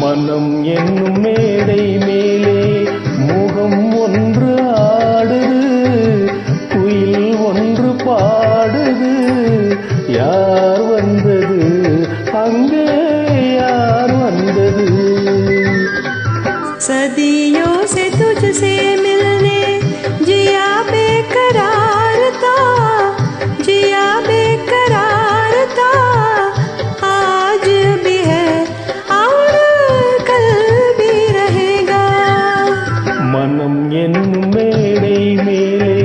மனம் என்னும் மேடை மேலே முகம் ஒன்று ஆடுது, குயில் ஒன்று பாடுது. யார் வந்தது அங்கே, யார் வந்தது? सदियों से तुझसे मिलने जिया बेकरार था, जिया बेकरार था। आज भी है और कल भी रहेगा। மனம் என்னும் மேடை மேலே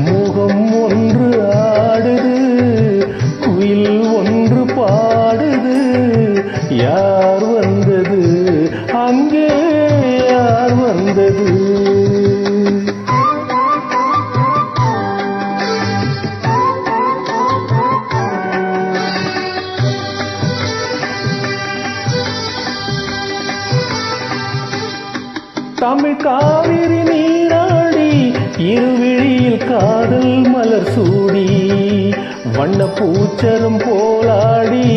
முகம் ஒன்று ஆடுது, குயில் ஒன்று பாடுது. யார் வந்தது அங்கே, யார் வந்தது? தமிழ் காவிரி நீராடி இருவிழியில் காதல் மலர் சூடி, வண்ண பூச்சரம் போலாடி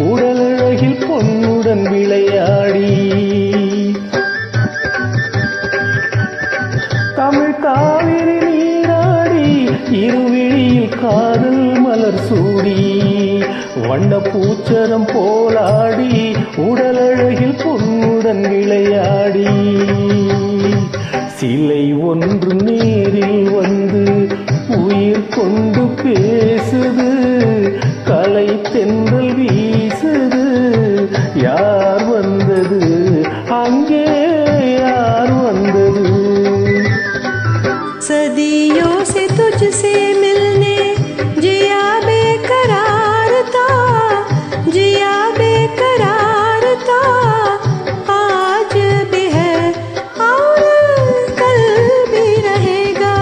உடலழகில் பொன்னுடன் விளையாடி. தமிழ் காவிரி நீராடி இருவிழியில் காதல் மலர் சூடி, வண்ண பூச்சரம் போலாடி உடலழகில் பொன்னுடன் விளையாடி. சிலை ஒன்று நேரில் வந்து உயிர் கொண்டு பேசுது, கலை தென்றல் வீசுது. யார் வந்தது அங்கே, யார் வந்தது? सदियों से तुझसे मिलने जिया बेकरार था, जिया बेकरार था। आज भी है और कल भी रहेगा।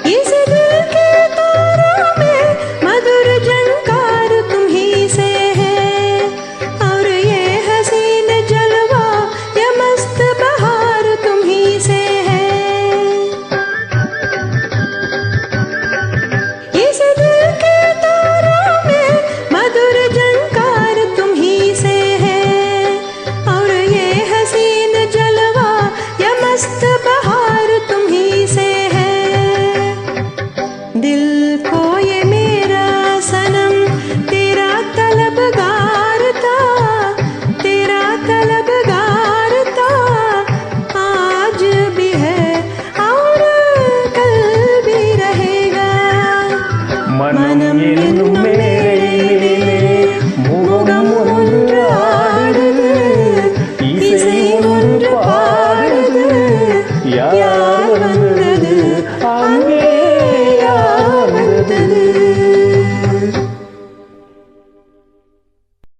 इस